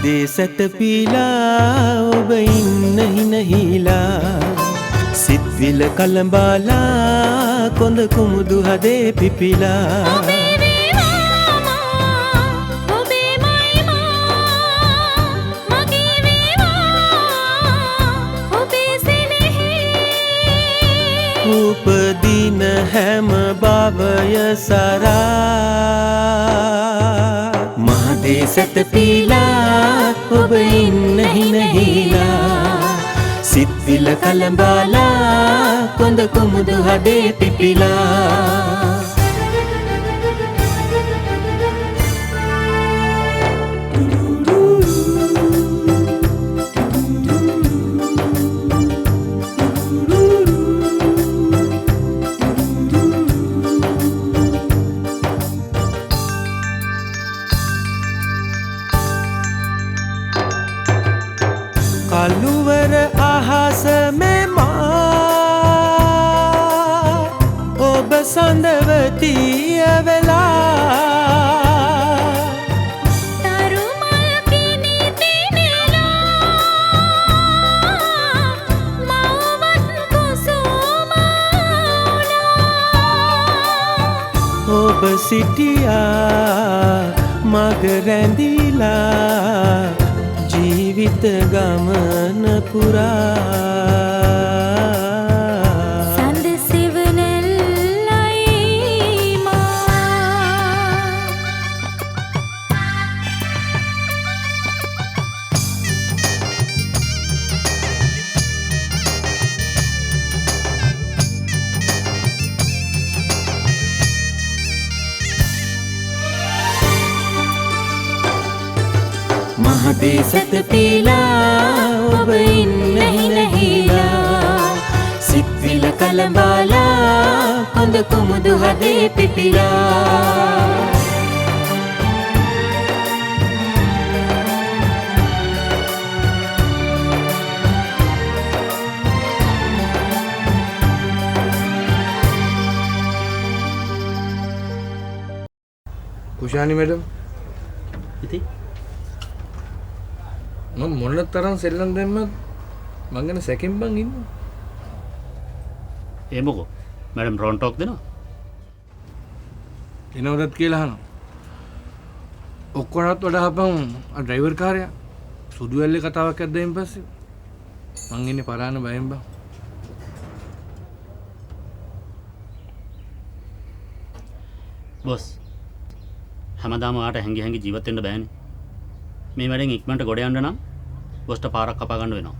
මහදේ සැතපීලා ඔබ ඉන්න හිනහිලා සිත්විල කලඹාලා කොඳ කුමුදු හදේ පිපිලා උපදින හැම භවය සරා මහදේ සැතපීලා ඔබ ඉන්න හිනහිලා සිත්විල කලඹාලා කොඳ කුමුදු හදේ පිපිලා කළුවර අහස මෙමා ඔබ සඳවතිය වෙලා තරුමල් කිනි දිනලා මවවත් කුසුමලා ඔබ සිටියා මග රැඳිලා ජීවිත ගමන පුරා සඳ සෙවණැල්ලයි මා මහදේ සැතපීලා ඔබ ඉන්න හිනහිලා සිත්විල කලඹාලා කොඳ කුමුදු හදේ පිපිලා උෂානි මැඩම් ඉතින් මම මොන තරම් සෙල්ලම් දැම්මත් මං ගැන සැකෙන් බං ඉන්නවා. ඒ මොකෝ මැඩම් රොන් ටොක් දෙනවා. එනවදත් කියලා අහනවා. ඔක්කොමත් වඩා හපන් ආ ඩ්‍රයිවර් කාර්යය සුදු ඇල්ලේ කතාවක් ඇද්දෙන් පස්සේ මං ඉන්නේ පරාන බයෙන් බං. බොස් හැමදාම ආට හැංගි හැංගි ජීවත් වෙන්න බෑනේ. මේ වැඩෙන් ඉක්මනට ගොඩ යන්න නම් බොස්ට පාරක් කපා ගන්න වෙනවා.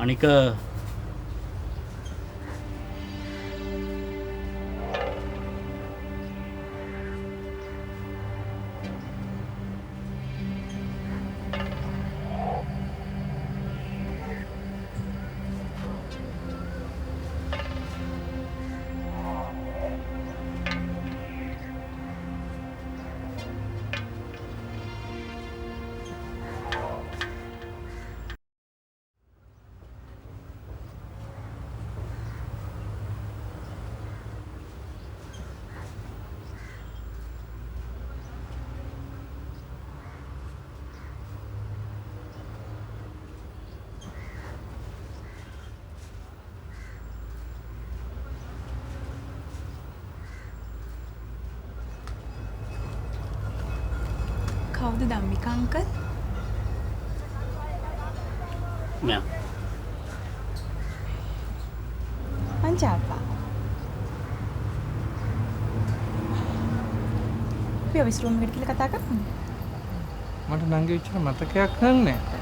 අනික කවුද ධම්මික අංකල්? මෙයා පංචාප්පා. අපි ඔෆිස් රූම් එකට ගිහලා කතා කරමු. මට නංගි විචාර මතකයක් නැහැ.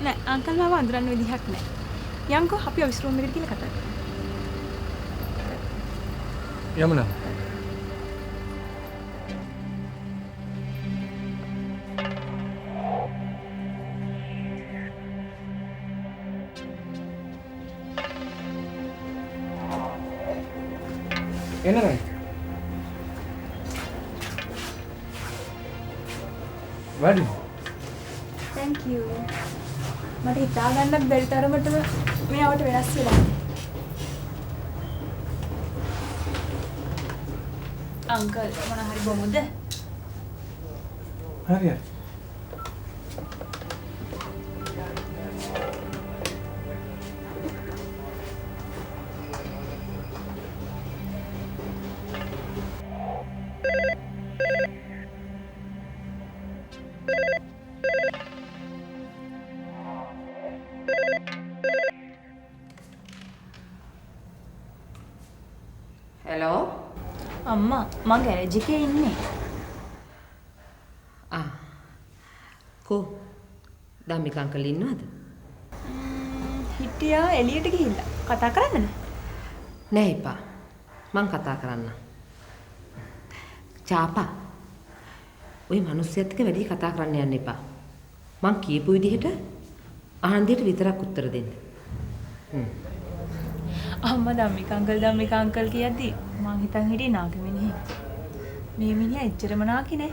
නෑ අංකල් මාව අඳුරන්න විදිහක් නෑ. යම්කෝ අපි ඔෆිස් රූම් එකට ගිහලා කතා කරමු. යමුනා. එනනේ. වැඩි. thank you. මට හිතා ගන්නත් බැරි තරමටම මෙයාට වෙනස් වෙලා. අංකල් මොන හරි බොමුද? හරියි. හලෝ අම්මා මං ගෑරේජ් එකේ ඉන්නේ. කෝ ධම්මික අංකල් ඉන්නවද? හිටියා එළියට ගිහිල්ලා. කතා කරන්නද? නෑ එපා. මං කතා කරන්න. චාපා. ওই මිනිස්සුත් එක්ක වැඩි කතා කරන්න යන්න එපා. මං කියපු විදිහට අහන දෙයට විතරක් උත්තර දෙන්න. අම්මා ධම්මික අංකල් කියද්දි මං හිතන් හිටියේ නාගමිනිහ. මේ මිනිහා එච්චරම නාකි නෑ.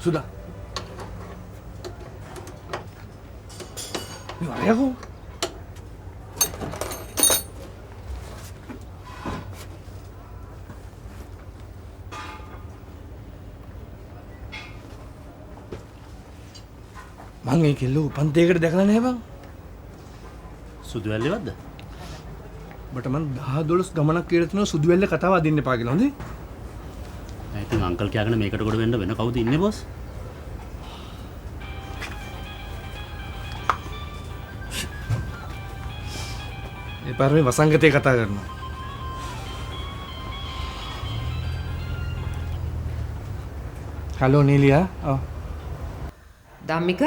Sudah. Ini mana aku? මං ඒ කෙල්ලෝ පන්තියකට දැකලා නැහැ බං. සුදු වැල්ලේවත්ද? ඔබට මං 10 12 ගමනක් කියලා තිනවා සුදු වැල්ලේ කතාව අදින්න එපා කියලා හොඳේ. ඉතින් අංකල් කියාගෙන මේකට ගොඩ වෙන්න වෙන කවුද ඉන්නේ බොස්? ඒ පාර මේ වසංගතේ කතා කරනවා. හලෝ නීලියා. ඔව්. ධම්මික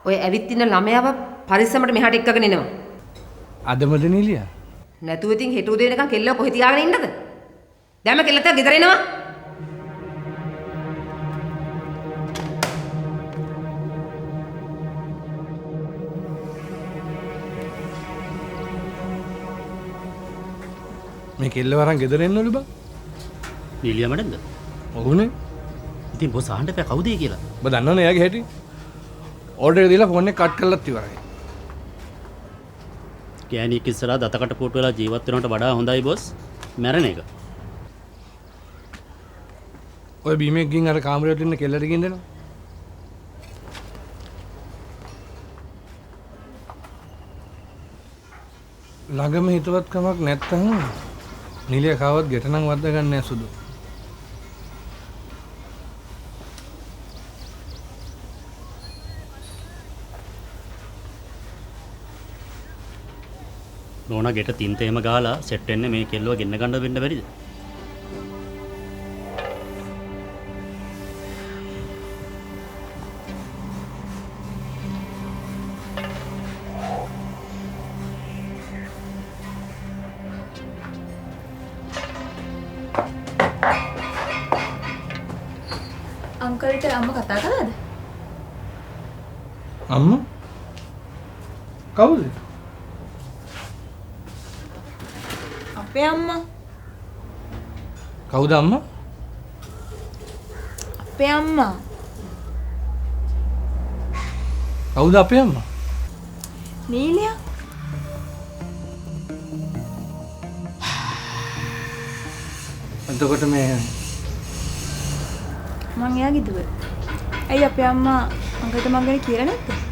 ඔය ඇවිත් ඉන්න ළමයාව පරිස්සමට මෙහාට එක්කගෙන එනවා. අදමද නීලියා? නැතුව ඉතින් හෙට උදේ වෙනකන් කෙල්ලව කොහෙ තියාගෙන ඉන්නද? දැම්ම කෙල්ලත් ගෙදර එනවා. මේ කෙල්ලව අරන් ගෙදර එන්නවලු බං. නීලියා මඩන්ද? ඔව්නේ. ඉතින් බොස් අහන්න එපා කවුද ඒ කියලා. ඔබ දන්නවනේ එයාගේ හැටි. ඕඩර් එක දීලා ෆෝන් එක කට් කරලත් ඉවරයි. ගෑණියෙක් ඉස්සරහා දතකට පුටු වෙලා ජීවත් වෙනවට වඩා හොඳයි බොස් මැරෙන එක. ඔය බීමෙක් ගින් අර කාමරයට ඉන්න කෙල්ලට ගින් දෙනවා. ළඟම හිතවත්කමක් නැත්තම් නිලිය කවවත් ගෙට නම් වද්දා ගන්න නෑ සුදු. නෝනා ගෙට තින්තේම ගහලා සෙට් වෙන්නේ මේ කෙල්ලව ගෙන්න ගන්න වෙන්න බැරිද? අංකල්ට අම්මා කතා කළාද? අම්මා? කවුද? අපේ අම්මා. කවුද අම්මා? අපේ අම්මා. කවුද අපේ අම්මා? නීලියා. එතකොට මේ මං එයාගේ දුව. ඇයි අපේ අම්මා අංකල්ට මං ගැන කියලා නැත්තේ?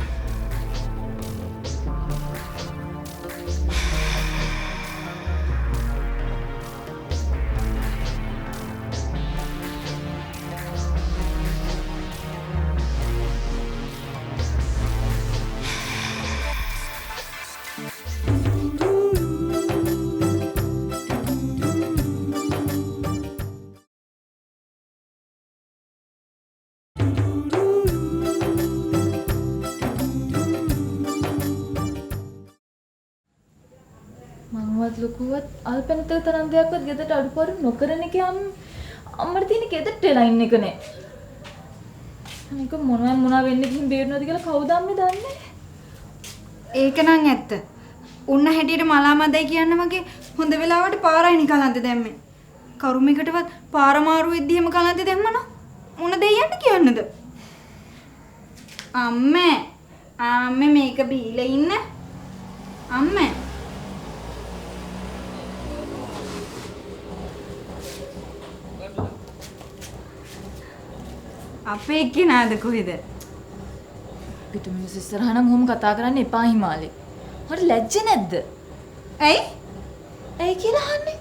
මංවත් ලොකුවත් අල්පෙනතක තරම් දෙයක්වත් ගෙදරට අඩුපාඩු නොකරන එක අම්මට තියෙන ගෙදරට එලා ඉන්න එක නේ. අනික මොනවා වෙන්නේ ගිහින් බේරනවද කියලා කවුද අම්මේ දන්නේ? ඒක නම් ඇත්ත. උන්න හැටියට මලාමදයි කියන්න මගේ හොඳ වෙලාවට පාරයි කලන්තේ දැම්මේ. කරුමයකටවත් පාර මාරු වෙද්දි එහෙම කලන්තේ දැම්මනම් මොන දෙයියන්ට කියන්නද? අම්මේ මේක බීලා ඉන්න. අම්මේ අපේ එක්කෙනාද කොහෙද? පිටුමිනිස් ඉස්සරහා නම් ඔහොම කතා කරන්න එපා හිමාලේ. හරි ලැජ්ජ නැද්ද? ඇයි? ඇයි කියලා අහන්නේ?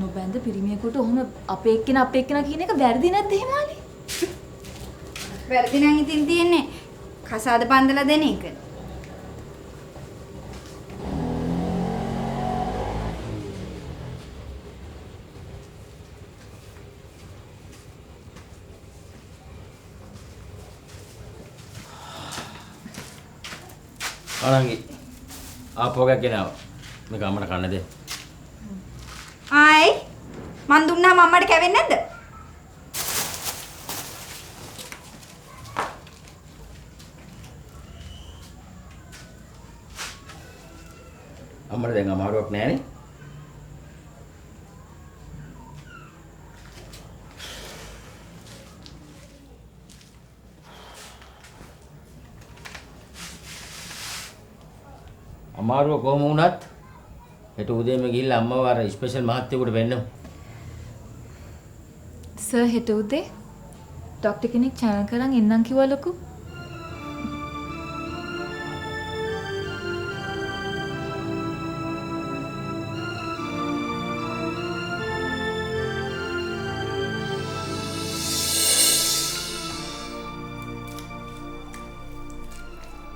නොබැඳ පිරිමියෙකුට ඔහොම අපේ එක්කෙනා කියන එක වැරදි නැද්ද හිමාලේ? වැරදි නම් ඉතින් තියෙන්නේ කසාද බඳලා දෙන එක. අනංගි ආපෝගක් ගෙනාව මේක අම්මට කන්න දෙන්න. ආයි මන් දුන්නාම අම්මට කැවෙන්නේ නැද්ද? අම්මට දැන් අමාරුවක් නැහැනේ. අමාරුව කොහොම වුණත් හෙට උදේම ගිහිල්ලා අම්මව අර ස්පෙෂල් මහත්තයෙකුට වෙන්නමු. සර් හෙට උදේ ડોක්ටර් කෙනෙක් channel කරන් එන්නම් කිව්වා ලොකු.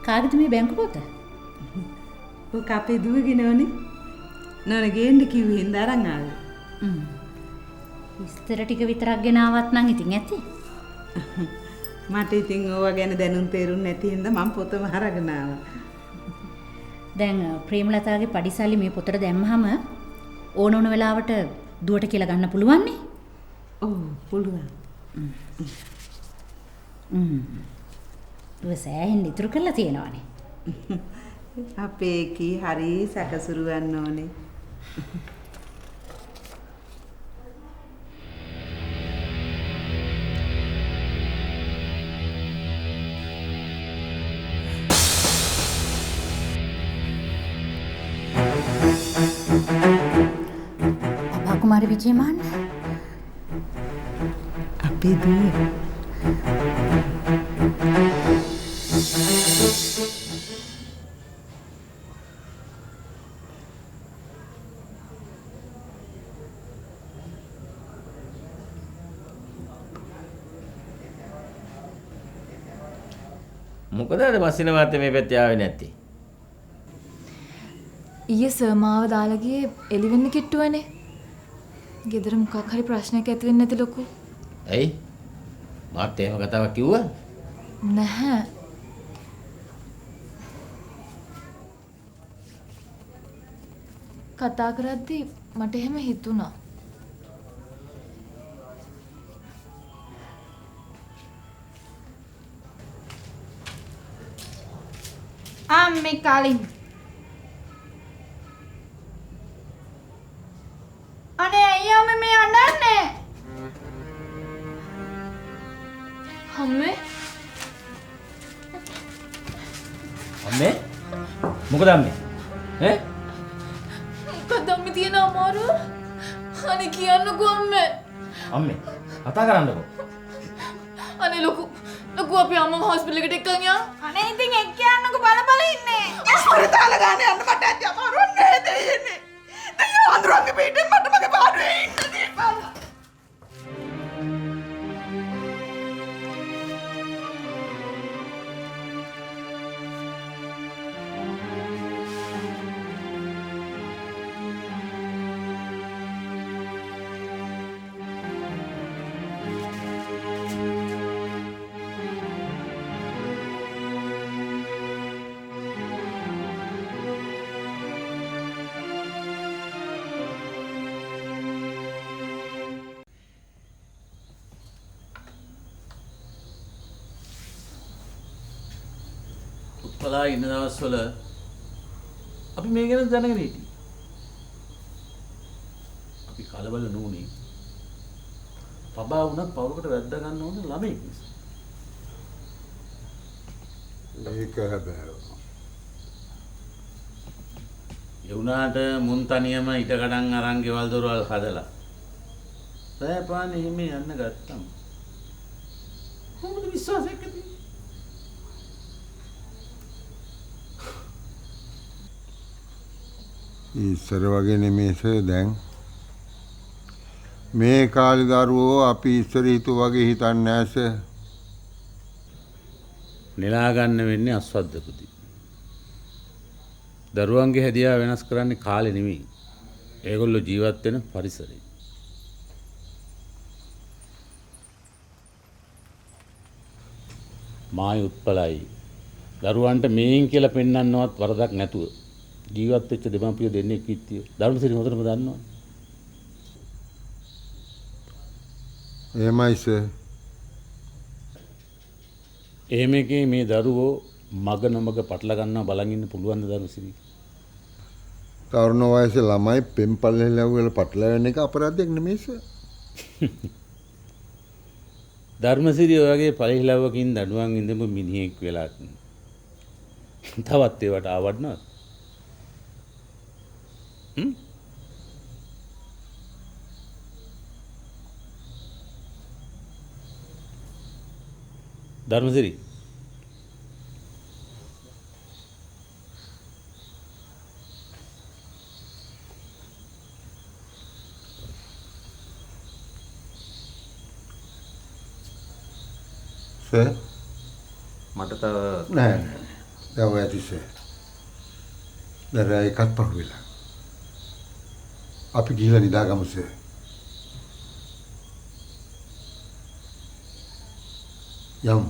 කාගෙද මේ බැංකු පොත? ඔක අපේ දුවගෙන ඕනේ. නෝන ගේන්න කිව්වේ හින්දා අරන් ආවේ. විස්තර ටික විතරක් ගෙන ආවත් නම් ඉතින් ඇති. මට ඉතින් ඕවා ගැන දැනුම් තේරුම් නැති හින්දා මම පොතම අරගෙන ආවා. දැන් ප්‍රේමලතාගේ පඩිසල්ලි මේ පොතට දැම්මහම ඕන වෙලාවට දුවට කියලා ගන්න පුළුවන් නේ? ඔව් පුළුවන්. දුව සෑහෙන් ඉතුරු කරලා තියෙනවානේ. අපේ කී හරි සැකසුරු ගන්න ඕනේ. අපා කුමාර විජේමාන්න අපේ දුව මොකද අද මස්සින මාත්තේ මේ පැත්තේ ආවේ නැත්තේ? ඊයේ සර් මාව දාලා ගියේ එළිවෙන්න කිට්ටුවනේ. ගෙදර මොකක් හරි ප්‍රශ්නයක් ඇති වෙන්නේ නැති ලොකු. ඇයි? මාත් එහෙම කතාවක් කිව්වා? නැහැ. කතා කරද්දි මට එහෙම හිතුණා. අම්මේ කාලින් අනේ අයියා මේ අඬන්නේ අම්මේ අම්මේ මොකද අම්මේ? ඈ? මොකද අම්මේ තියෙන අමාරුව? අනේ කියන්නකෝ අම්මේ. අම්මේ කතා කරන්නකෝ. අනේ ලොකු අපි අම්මව හොස්පිටල් එකට එක්කන් යා. අනේ ඉතින් එක්ක යන්නකෝ බල ඉන්නේ. ස්පරිතාල ගාන යන්න මට ඇති අමාරුවක් නෑ දෙයනේ. දැන් අඳුරංගේ පිටින් මට මගේ පාඩුවේ ඉන්න දීපන්. උත්පලා ඉන්න දවස්වල අපි මේ ගැන දැනගෙන හිටියේ. කලබල නුනේ. පබා වුණත් පවුලකට වැද්ද ගන්න ඕනේ ළමෙක් නිසා. ඒක හැබැයි. ඒ වුණාට මුන් තනියම ඊට ගඩන් අරන් ගෙවල් දොරවල් හදලා. රෑපානේ හිමේ යන්න ගත්තම්. කොහොමද විශ්වාසයක් ඇති? ඉස්සර වගේ නෙමෙයි සර් දැන්. මේ කාලේ දරුවෝ අපි ඉස්සර හිතුව වගේ හිතන්නේ නැහැ සර්. නෙලා ගන්න වෙන්නේ අස්වද්ද පුති. දරුවන්ගේ හැදියාව වෙනස් කරන්නේ කාලේ නෙමෙයි. ඒගොල්ලෝ ජීවත් වෙන පරිසරය. මායි උත්පලයි. දරුවන්ට මේන් කියලා පෙන්වන්නවත් වරදක් නැතුව ජීවත් වෙච්ච දෙමාපියෝ දෙන්නෙක් කිත්තිය. ධර්මසිරි හොඳටම දන්නවා. එහෙමයි සර්. එහෙම එකේ මේ දරුවෝ මග නොමග පටල ගන්නවා බලන් ඉන්න පුළුවන් ද ධර්මසිරි? තරුණ වයසේ ළමයි පෙම්පල්ලේ ලැබුවල පටලැවෙන එක අපරාධයක් නෙමෙයි සර්. ධර්මසිරි ඔයගේ පරිහිලවකින් දඩුවම් ඉඳපු මිනිහෙක් වෙලා තවත් ඒවට ආවඩනවද? ධර්මසිරි සර් මට තව නෑ දැන් ඔය ඇති සර්. දැන් එකක් පහුවෙලා. අපි ගිහලා නිදාගමු සර්. යම්.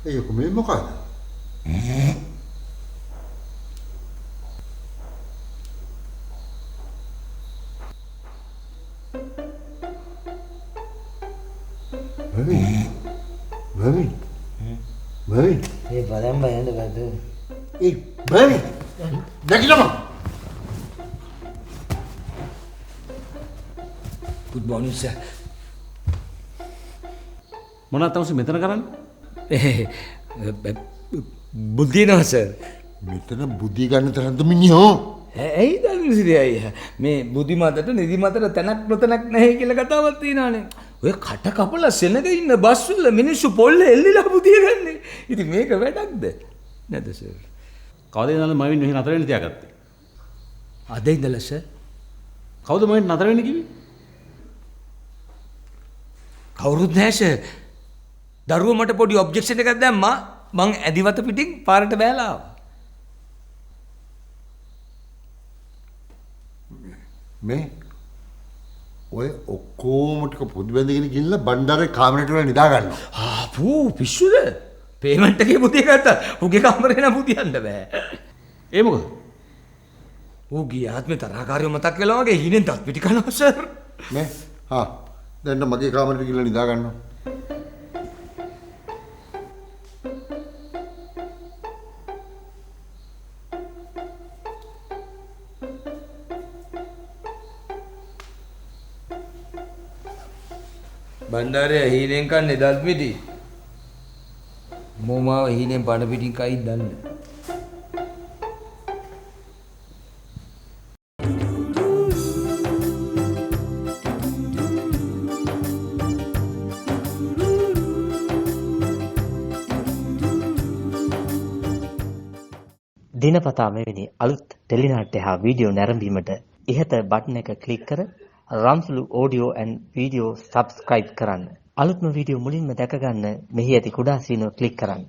ඒක මේ මොකද? Mami. ඒ බලන් බයන්න බද. ඒ මමි. නැගිටම. Good morning sir. මොනවද තමයි මෙතන කරන්නේ? බුද්ධිය නෝ සර්. මෙතන බුද්ධිය ගන්න තරම්ද මිනිහෝ? ඇයි ධර්මසිරි අයියා මේ බුද්ධි මතට නිදි මතට තැනක් නොතැනක් නැහැ කියලා කතාවක් තියෙනවානේ. ඔය කට කපලා සෙනග ඉන්න බස් වල මිනිස්සු පොල්ලේ එල්ලිලා බුදිය ගන්නේ. ඉතින් මේක වැඩක්ද? නැද සර්? කවද ඉඳන්ද මවින් මෙහි නතර වෙන්න තියාගත්තේ? අද ඉඳලා සර්. කවුද මවින් නතර වෙන්න කිව්වේ? කවුරුත් නැහැ සර්. දරුවෝ මට පොඩි ඔබ්ජෙක්ෂන් එකක් දැම්මා. මං ඇදිවත පිටින් පාරට බෑලා ආවා. මේ ඔය ඔක්කොම ටික පොදු බැඳගෙන ගිහිල්ලා බණ්ඩාරේ කාමරේට වල නිදා ගන්නවා. ආපු පිස්සුද? පේමන්ට් එකේ පුතිය ගත්තා. උගේ කාමරේ නම් පුතියන්න බෑ. ඒ මොකද? ඌ ගිය ආත්මේ තරහකාරියෝ මතක් වෙලා වගේ හිනෙන් දත් පිටි කනවා සර්. මේ දැන් මගේ කාමරේට ගිහිල්ලා නිදා ගන්නවා. බණ්ඩාරේ හීනෙන් කන්නේ දත් පිටි. මොමාව හීනෙන් පණ පිටින් කයි දන්නේ. දිනපතා මෙවැනි අලුත් ටෙලිනාට්‍ය හා වීඩියෝ නැරඹීමට ඉහත බටන් එක ක්ලික් කර රම්සුලු ඔඩියෝ ඇන්ඩ් වීඩියෝ සබ්ස්ක්‍රයිබ් කරන්න. අලුත්ම වීඩියෝ මුලින්ම දැක ගන්න මෙහි ඇති කුඩා සීනුව ක්ලික් කරන්න.